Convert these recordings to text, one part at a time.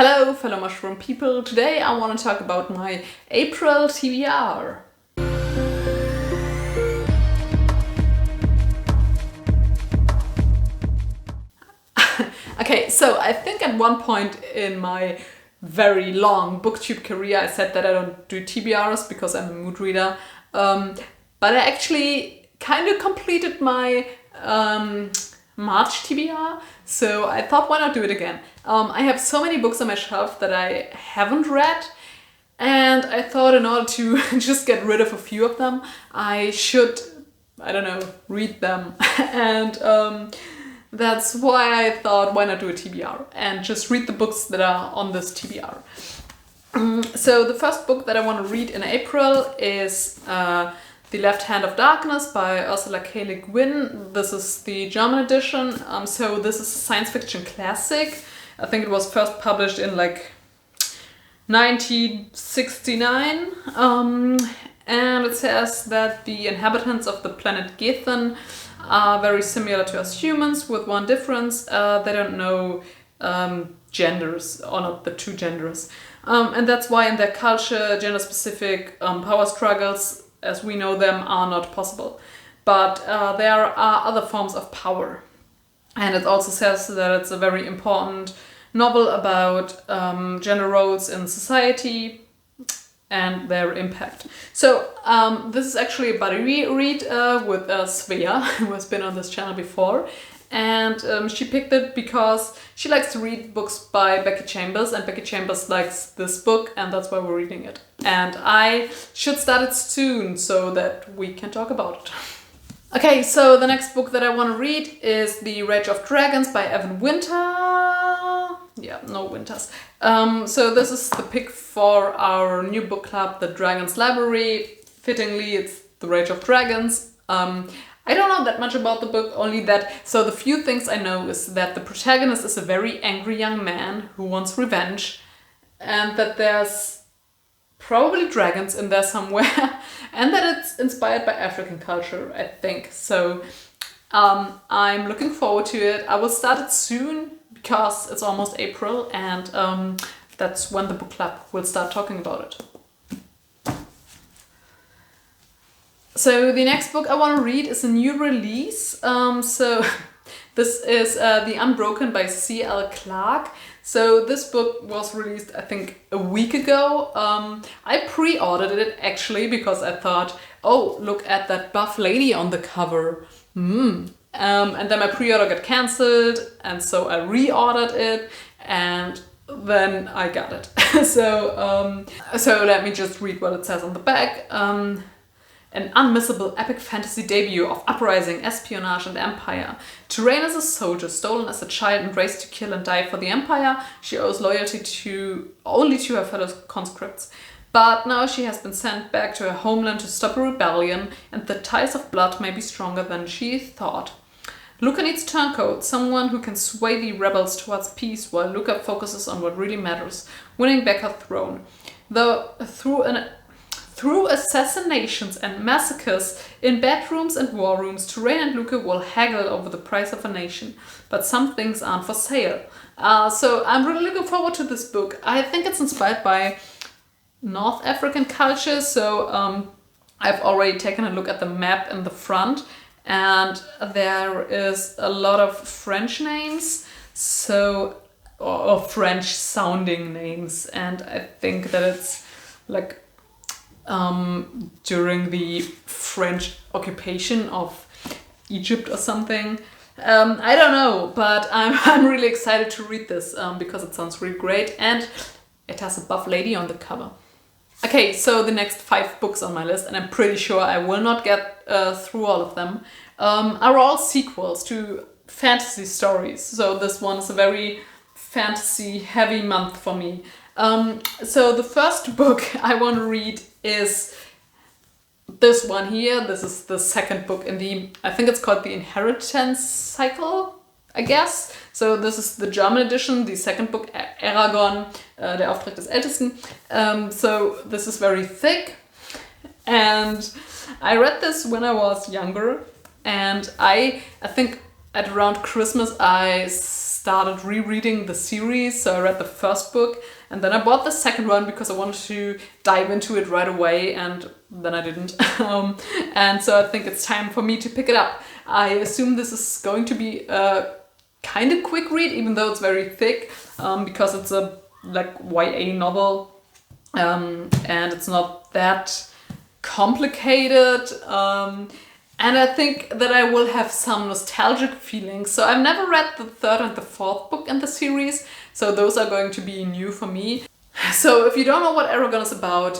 Hello fellow mushroom people, today I want to talk about my April TBR. Okay, so I think at one point in my very long booktube career I said that I don't do TBRs because I'm a mood reader, but I actually kind of completed my March TBR, so I thought why not do it again. I have so many books on my shelf that I haven't read, and I thought in order to just get rid of a few of them I should, I don't know, read them. And that's why I thought why not do a TBR and just read the books that are on this TBR. So the first book that I want to read in April is The Left Hand of Darkness by Ursula K. Le Guin. This is the German edition, so this is a science fiction classic. I think it was first published in like 1969, and it says that the inhabitants of the planet Gethen are very similar to us humans, with one difference: they don't know genders, or not the two genders, and that's why in their culture gender-specific power struggles as we know them are not possible. But there are other forms of power. And it also says that it's a very important novel about gender roles in society and their impact. So this is actually a buddy read with Svea, who has been on this channel before. And she picked it because she likes to read books by Becky Chambers, and Becky Chambers likes this book, and that's why we're reading it. And I should start it soon so that we can talk about it. Okay, so the next book that I want to read is The Rage of Dragons by Evan Winter. Yeah, no winters. So this is the pick for our new book club, The Dragon's Library. Fittingly, it's The Rage of Dragons. I don't know that much about the book, only that, so the few things I know is that the protagonist is a very angry young man who wants revenge, and that there's probably dragons in there somewhere, and that it's inspired by African culture, I think. So I'm looking forward to it. I will start it soon because it's almost April, and that's when the book club will start talking about it. So the next book I want to read is a new release. So this is The Unbroken by C.L. Clarke. So this book was released, I think, a week ago. I pre-ordered it actually because I thought, oh, look at that buff lady on the cover. And then my pre-order got cancelled, and so I reordered it, and then I got it. So let me just read what it says on the back. An unmissable epic fantasy debut of uprising, espionage and empire. To reign as a soldier, stolen as a child and raised to kill and die for the empire, she owes loyalty only to her fellow conscripts. But now she has been sent back to her homeland to stop a rebellion, and the ties of blood may be stronger than she thought. Luca needs turncoat, someone who can sway the rebels towards peace, while Luca focuses on what really matters, winning back her throne. Though through assassinations and massacres in bedrooms and war rooms, Terrain and Luca will haggle over the price of a nation. But some things aren't for sale. So I'm really looking forward to this book. I think it's inspired by North African culture. So I've already taken a look at the map in the front, and there is a lot of French names, or French sounding names. And I think that it's like during the French occupation of Egypt or something. I don't know, but I'm really excited to read this because it sounds really great, and it has a buff lady on the cover. Okay, so the next 5 books on my list, and I'm pretty sure I will not get through all of them, are all sequels to fantasy stories. So this one is a very fantasy heavy month for me. So the first book I want to read is this one here. This is the second book in I think it's called The Inheritance Cycle, I guess. So this is the German edition, the second book, Eragon, der Auftrag des Ältesten. So this is very thick, and I read this when I was younger, and I think at around Christmas I started rereading the series. So I read the first book and then I bought the second one because I wanted to dive into it right away, and then I didn't. And so I think it's time for me to pick it up. I assume this is going to be a kind of quick read, even though it's very thick, because it's a like YA novel, and it's not that complicated. And I think that I will have some nostalgic feelings. So I've never read the third and the fourth book in the series, so those are going to be new for me. So if you don't know what Aragon is about,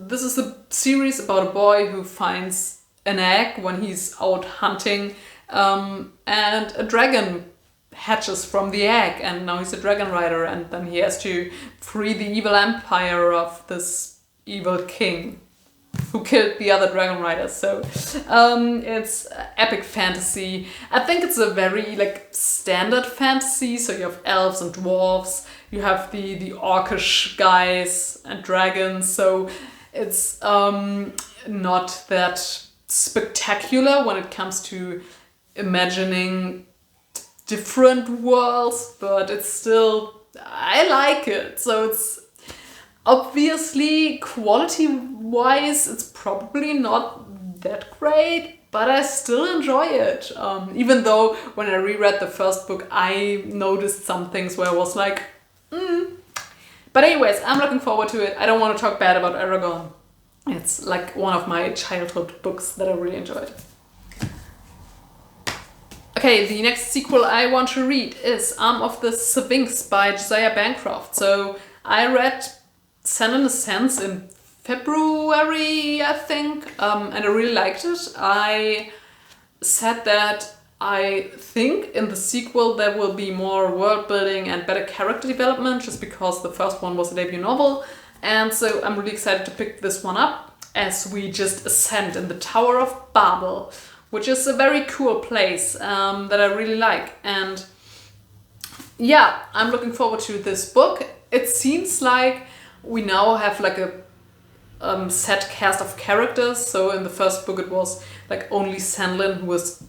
this is a series about a boy who finds an egg when he's out hunting, and a dragon hatches from the egg, and now he's a dragon rider, and then he has to free the evil empire of this evil king who killed the other dragon riders. So it's epic fantasy. I think it's a very like standard fantasy. So you have elves and dwarves, you have the orcish guys and dragons. So it's not that spectacular when it comes to imagining different worlds, but it's still, I like it. So it's obviously, quality-wise, it's probably not that great, but I still enjoy it. Even though when I reread the first book, I noticed some things where I was like, But anyways, I'm looking forward to it. I don't want to talk bad about Aragon. It's like one of my childhood books that I really enjoyed. Okay, the next sequel I want to read is Arm of the Sevinx by Josiah Bancroft. So I read Sand in a Sense in February, I think, and I really liked it. I said that I think in the sequel there will be more world building and better character development, just because the first one was a debut novel. And so I'm really excited to pick this one up as we just ascend in the Tower of Babel, which is a very cool place that I really like. And yeah, I'm looking forward to this book. It seems like we now have like a set cast of characters. So in the first book it was like only Sandlin who was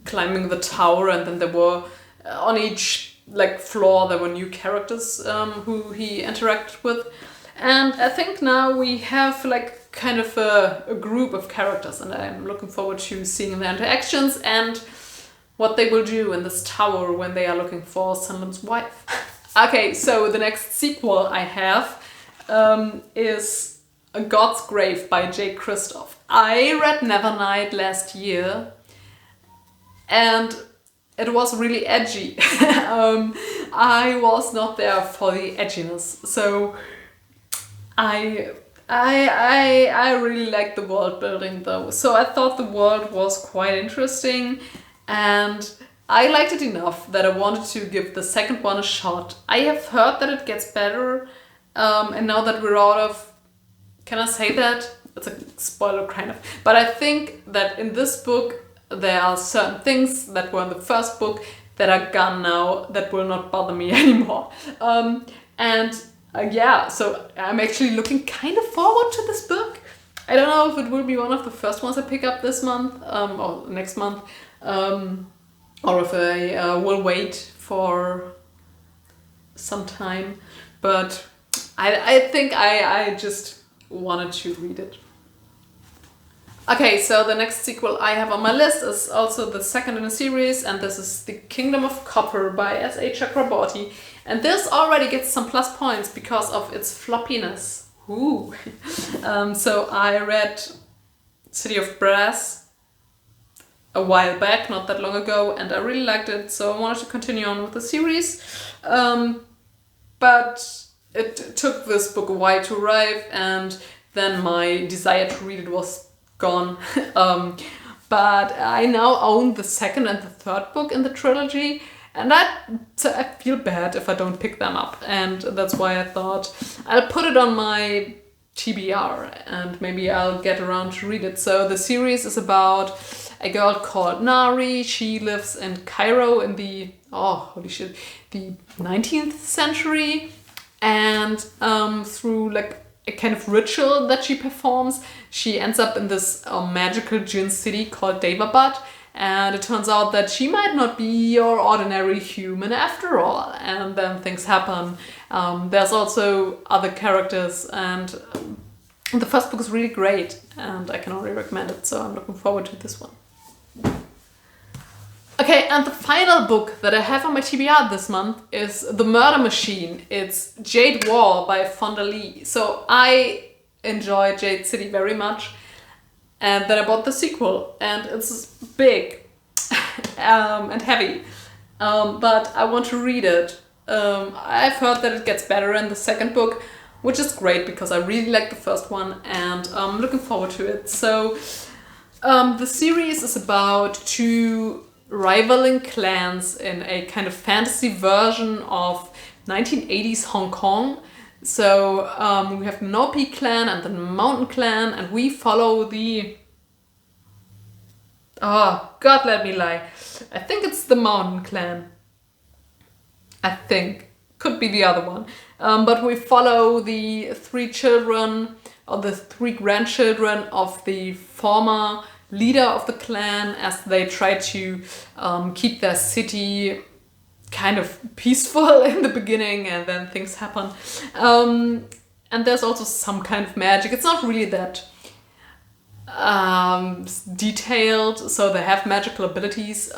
climbing the tower, and then there were on each like floor there were new characters who he interacted with. And I think now we have like kind of a group of characters, and I'm looking forward to seeing their interactions and what they will do in this tower when they are looking for Sandlin's wife. Okay, so the next sequel I have is A God's Grave by Jay Kristoff. I read Nevernight last year and it was really edgy. I was not there for the edginess, so I really liked the world building though. So I thought the world was quite interesting, and I liked it enough that I wanted to give the second one a shot. I have heard that it gets better, and now that we're out of, can I say that? It's a spoiler kind of. But I think that in this book there are certain things that were in the first book that are gone now that will not bother me anymore. Yeah, so I'm actually looking kind of forward to this book. I don't know if it will be one of the first ones I pick up this month or next month, or if I will wait for some time. But I think I just wanted to read it. Okay, so the next sequel I have on my list is also the second in a series, and this is The Kingdom of Copper by S.A. Chakraborty. And this already gets some plus points because of its floppiness. Ooh. So I read City of Brass a while back, not that long ago, and I really liked it, so I wanted to continue on with the series. But it took this book a while to arrive, and then my desire to read it was gone. But I now own the second and the third book in the trilogy, and I feel bad if I don't pick them up, and that's why I thought I'll put it on my TBR and maybe I'll get around to read it. So the series is about a girl called Nari. She lives in Cairo in the, the 19th century, and through like a kind of ritual that she performs, she ends up in this magical djinn city called Davabad, and it turns out that she might not be your ordinary human after all, and then things happen. There's also other characters, and the first book is really great, and I can only recommend it, so I'm looking forward to this one. Okay, and the final book that I have on my TBR this month is The Murder Machine. It's Jade Wall by Fonda Lee. So I enjoy Jade City very much, and then I bought the sequel, and it's big and heavy, but I want to read it. I've heard that it gets better in the second book, which is great because I really like the first one, and I'm looking forward to it. So the series is about two rivaling clans in a kind of fantasy version of 1980s Hong Kong. So we have the Nopi clan and the Mountain clan, and we follow the... Oh, God, let me lie. I think it's the Mountain clan. I think. Could be the other one. But we follow the three children, or the three grandchildren of the former leader of the clan, as they try to keep their city kind of peaceful in the beginning, and then things happen. And there's also some kind of magic. It's not really that detailed, so they have magical abilities.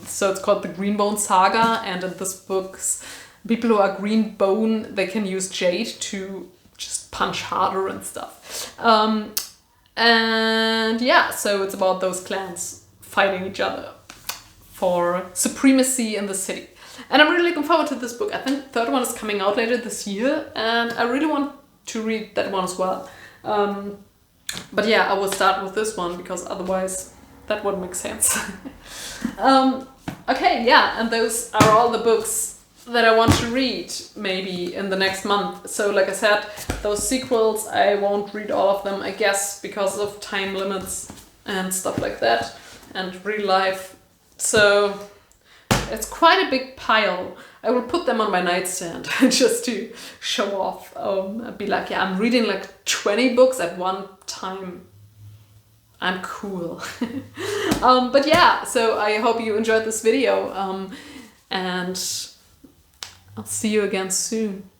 So it's called the Greenbone Saga, and in this book's people who are green bone, they can use jade to just punch harder and stuff. And yeah, so it's about those clans fighting each other for supremacy in the city. And I'm really looking forward to this book. I think the third one is coming out later this year, and I really want to read that one as well. But yeah, I will start with this one because otherwise that wouldn't make sense. Okay, yeah, and those are all the books that I want to read maybe in the next month. So like I said, those sequels, I won't read all of them, I guess, because of time limits and stuff like that, and real life. So it's quite a big pile. I will put them on my nightstand just to show off. I'd be like, yeah, I'm reading like 20 books at one time. I'm cool. But yeah, so I hope you enjoyed this video, and I'll see you again soon.